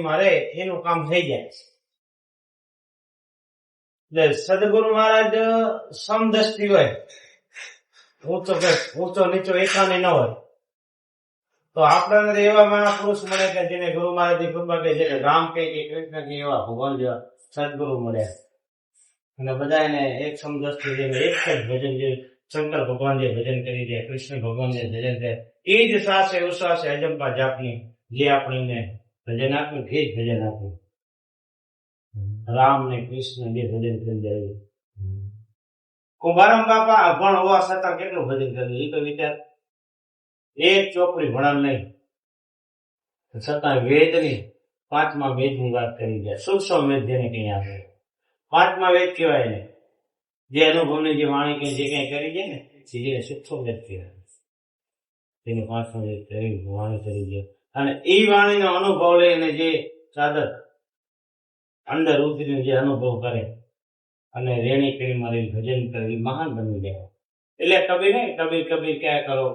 ભક્તિમાં રહે એનું કામ થઈ જાય. એટલે સદગુરુ મહારાજ સમદ્રષ્ટિ હોય, ઊંચો નીચો એકાને ન હોય. તો આપણને એવા મહાપુરુષ મળે કે જેને ગુરુ મહારાજની કૃપા કે જેને રામ કે કૃષ્ણ કે એવા ભગવાન જેવા સદગુરુ મળ્યા. અને બધા એને એક સમદ્રષ્ટિ લઈને એક જ ભજન, જે શંકર ભગવાન જે ભજન કરી દે, કૃષ્ણ ભગવાન જે ભજન કરે, એ જ શ્વાસે ઉશ્વાસે અજંપા જાપની જે આપણને ભજન આપ્યું એ જ ભજન આપ્યું. રામ ને કૃષ્ણ જે ભજન કરી જાય. કુંભારામ બાપા અભણ હોવા છતાં કેટલું ભજન કર્યું એ તો વિચાર. એક ચોપડી ભણન નહીં છતાં વેદની 5મા વેદની વાત કરી જાય. સૂક્ષ્મ વેદ જેને કઈ આપે 5મા વેદ કહેવાય ને, જે અનુભવની જે વાણી કે જે કઈ કરી જાય ને જેને સૂક્ષ્મ વેદ કહેવાય. તેને 5મા વેદ કરી વાણી કરી જાય. અને એ વાણીનો અનુભવ લઈને જે સાધક અંદર ઉતરીને જે અનુભવ કરે અને રેણી કરી મારી ભજન કરી મહાન બની જાય. એટલે કબીર નહીં, કબીર કબીર ક્યાં કરો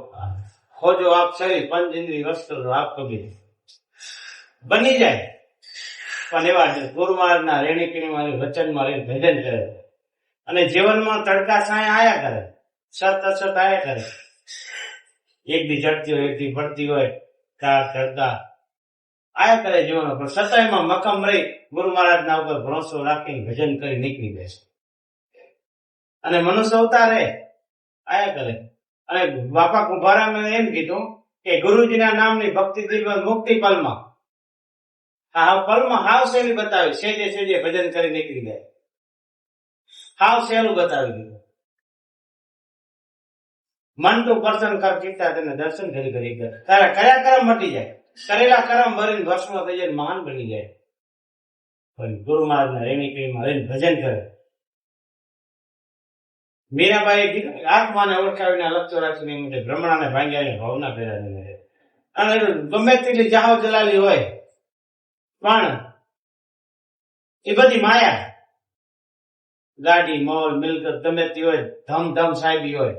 ખોજો આપ શરીર પંચ ઇન્દ્રિય વસ્ત્ર આપ કબીર બની જાય. પણ એવા ગુરુ મહારાજના રેણી કરી મારી વચનમાં રહીને ભજન કરે અને જીવનમાં તડકા છાંય આયા કરે, સત અસત આયા કરે. એક દી ચડતી હોય, એક દી પડતી હોય, કાર તડકા આયા કરે જીવનમાં. પણ સતાયમાં મકમ રહી ગુરુ મહારાજના ઉપર ભરોસો રાખીને ભજન કરી નીકળી જાય. અને મનુષ્ય અવતારે આયા કરે. અને બાપા કુંભારામે એમ કીધું કે ગુરુજીના નામની ભક્તિ દિલમાં મુક્તિ પલમાં. હા પલમાં હાવ સહેલી બતાવી, સેજે સેજે ભજન કરી નીકળી જાય. હાવ સહેલું બતાવી દીધું. મન તું પ્રસન્ન કર ચિત્તા તેને દર્શન કરી કરી કર. તારા કયા કરમ મટી જાય, કરેલા કરમ ભરીને વર્ષમાં થઈ જાય, મહાન બની જાય. પણ ગુરુ મહારાજના રેણી કીમાં રહીને ભજન કરે. મીરાબાઈએ કીધું આત્માને ઓળખાવીને લપતો રાખીને એમ માટે ભ્રમણાને ભાંગ્યાને ભાવના ફેરાવીને. અને ગમે તેટલી જાહો જલાલી હોય પણ એ બધી માયા, ગાડી મોલ મિલકત ગમે તે હોય, ધમ ધમ સાહેબી હોય,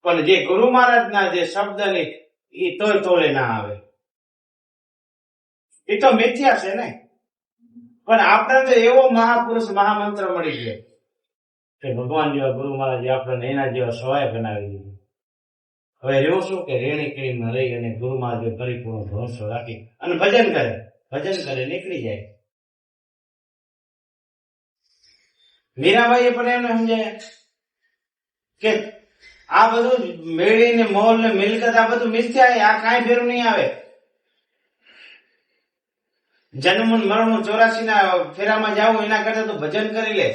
પણ જે ગુરુ મહારાજના જે શબ્દની એ તોય તોલે ના આવે. એ તો મિથ્યા છે ને. પણ આપણે તો એવો મહાપુરુષ મહામંત્ર મળી ગયો કે ભગવાન જેવા ગુરુ મહારાજ આપણને એના જેવા સવાય બનાવી દીધું. હવે એવું શું કે રેણી કરીને રહી અને ગુરુ મહારાજ પરિપૂર્ણ ભરોસો રાખી અને ભજન કરે નીકળી જાય. મીરાબાઈએ પણ એમને સમજાય કે આ બધું મેળી ને મોલ ને મિલકત આ બધું મિથ્યા, આ કાંઈ ભેરું નહીં આવે. જન્મ મરણ 84 ના ફેરામાં જાવું એના કરતા તો ભજન કરી લે,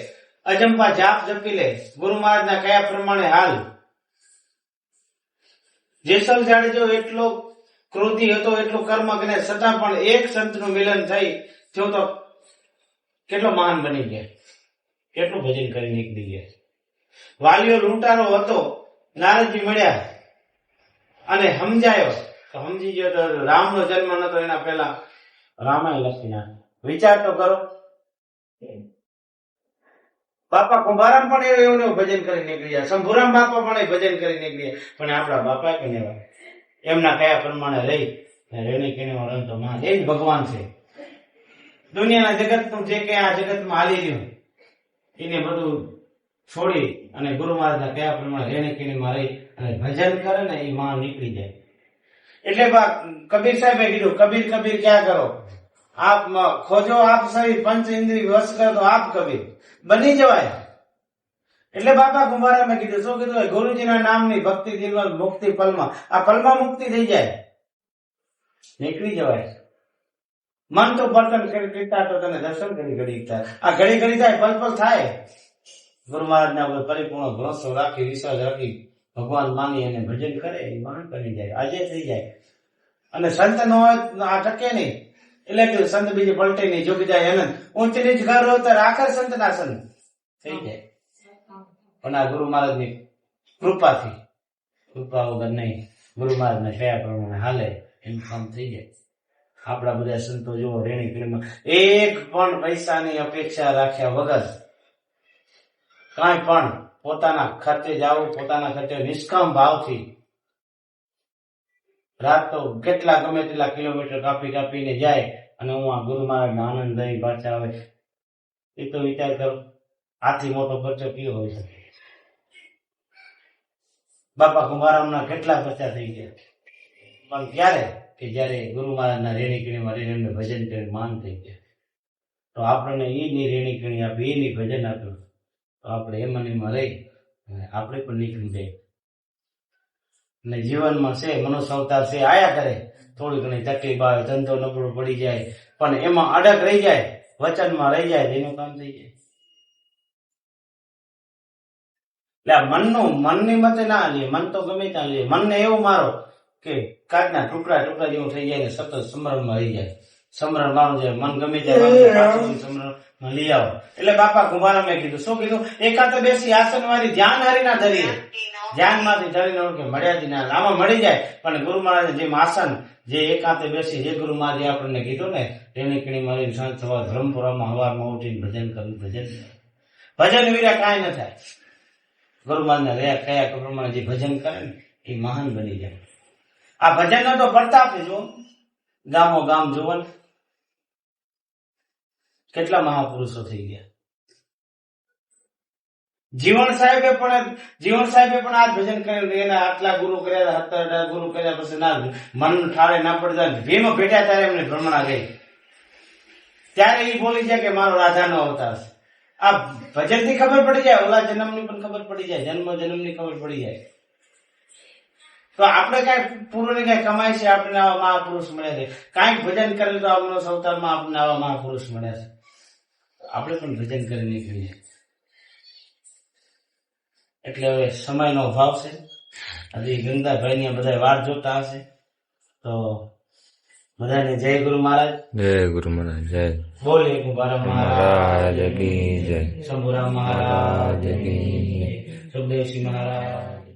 અજંપા જાપ જપી લે, ગુરુ મહારાજના કયા પ્રમાણે હાલ. જેસલ જાડેજો એટલો ક્રોધી હતો, એટલો કર્મ કરે, છતાં પણ એક સંતનું મિલન થઈ જો તો કેટલો મહાન બની ગયા, કેટલું ભજન કરી નીકળી ગયા. વાલીઓ લૂંટારો હતો, નારદજી મળ્યા અને સમજાયો તો સમજી ગયો. તો રામનો જન્મ નતો એના પહેલા રામાયણ લખી નાખ. વિચાર તો કરો. બાપા કુંભારામ પણ એવું ભજન કરી નીકળ્યા, શંભુરામ બાપા પણ ભજન કરી નીકળ્યા. પણ આપણા બાપા કે એમના કયા પ્રમાણે રહી રેણી કેણીમાં રમતો મહાન એ જ ભગવાન છે. દુનિયાના જગતનું જે કઈ આ જગતમાં હાલી રહ્યું એને બધું છોડી અને ગુરુ મહારાજના કયા પ્રમાણે રેણી કેણીમાં રહી અને ભજન કરે ને એ માં નીકળી જાય. એટલે કબીર સાહેબે કીધું કબીર કબીર ક્યાં કરો આપ ખોજો આપ સહી પંચ ઇન્દ્રિય વશ કરો તો આપ કબીર બની જવાય. એટલે બાપા કુંભારામે કીધું શું કીધું, ગુરુજીના નામની ભક્તિ દિલમાં મુક્તિ પલમાં. આ પલમાં મુક્તિ થઈ જાય, નીકળી જવાય. મન તો બર્તન કરી પીતા તો તને દર્શન કરી ઘડી થાય. આ ઘડી ઘડી થાય, પલ પલ થાય. ગુરુ મહારાજના ઉપર પરિપૂર્ણ ભરોસો રાખી, વિશ્વાસ રાખી, ભગવાન માની અને ભજન કરે એ મહાન બની જાય, આજે થઈ જાય. અને સંત નો આ ટકે નહીં. એટલે કે સંત બીજી પલટે નહીં, જો જાય અનંત ઊંચ નીચ ઘર હોય તો આખર સંત ના સંત થઈ જાય. પણ આ ગુરુ મહારાજની કૃપાથી, કૃપા વગર નહીં, ગુરુ મહારાજના કયા પ્રમાણે હાલે એમ કામ થઈ જાય. આપણા બધા સંતો જુઓ રેણી કેણીમાં એક પણ પૈસાની અપેક્ષા રાખ્યા વગર કાંઈ પણ પોતાના ખર્ચે જાવું, પોતાના ખર્ચે નિષ્કામ ભાવથી રાત તો કેટલા ગમે તેટલા કિલોમીટર કાપીને જાય અને હું આ ગુરુ મહારાજના આનંદ લઈ પાછા આવે, એ તો વિચાર કરો આથી મોટો ખર્ચો કયો હોય શકે. બાપા કુંભારામના કેટલા ખર્ચા થઈ ગયા, પણ ક્યારે કે જયારે ગુરુ મહારાજના રેણી કીણીમાં રહીને એમને ભજન કરીને માન થઈ ગયા. તો આપણને એની રેણી કીણી આપી, એની ભજન આપ્યું, તો આપણે એમાં રહી અને આપણે પણ નીકળી જાય. અને જીવનમાં છે મનુષ્ય અવતાર છે, આયા કરે, થોડી ઘણી તકલીફ આવે, ધંધો નબળો પડી જાય, પણ એમાં અડગ રહી જાય, વચનમાં રહી જાય, એનું કામ થઈ જાય. એટલે આ મનની મતે ના લે, મન તો ગમે ત્યાં લે, મનને એવું મારો કે કાચના ટુકડા જેવું થઈ જાય ને સતત સમરણમાં રહી જાય. સમરણ મારું જાય, મન ગમે ત્યાં સમરણમાં લઈ આવો. એટલે બાપા કુંભારામે કીધું, શું કીધું? એકાંત બેસી આસન વાળી ધ્યાન હારીના ધરીએ, ધ્યાનમાંથી ધરીને ઓળખે મળ્યાથી ના. આમાં મળી જાય, પણ ગુરુ મહારાજે જેમ આસન જે એકાંતે બેસી જે ગુરુ મહારાજે આપણને કીધું ને, તેની કીણી મારી સાંજ સવાર ધર્મપુરામાં હવારમાં ઉઠીને ભજન કરવું. ભજન વીરા કાંઈ ન થાય. ગુરુ મહારાજના રહ્યા કયા પ્રમાણે જે ભજન કરે ને એ મહાન બની જાય. આ ભજનનો તો પ્રતાપ છે. જો ગામો ગામ જોવો ને, કેટલા મહાપુરુષો થઈ ગયા. જીવન સાહેબે પણ આ ભજન કર્યું, એના આટલા ગુરુ કર્યા, 17 ગુરુ કર્યા, પછી ના મન ઠારે ના પડતા ભીમ ભેટ્યા ત્યારે એમને ભ્રમણા ગઈ, ત્યારે એ બોલી જાય કે મારો રાધાનો અવતાર છે. આ ભજન થી ખબર પડી જાય, ઓલા જન્મની પણ ખબર પડી જાય, જન્મની ખબર પડી જાય. તો આપણે કઈ પૂર્વની કઈ કમાઈ છે, આપણને આવા મહાપુરુષ મળ્યા છે. કાંઈક ભજન કરેલું તો આપણો અવતારમાં આપણને આવા મહાપુરુષ મળ્યા છે. આપણે પણ ભજન કરી નીકળીએ. એટલે હવે સમયનો અભાવ છે. હજી ગંગાભાઈ ની બધા વાટ જોતા હશે. તો બધાને જય ગુરુ મહારાજ. જય ગુરુ મહારાજ. જય બોલે કુંભારામ મહારાજ કી જય. શંભુરામ મહારાજ કી જય. સુખદેવસિંહ મહારાજ.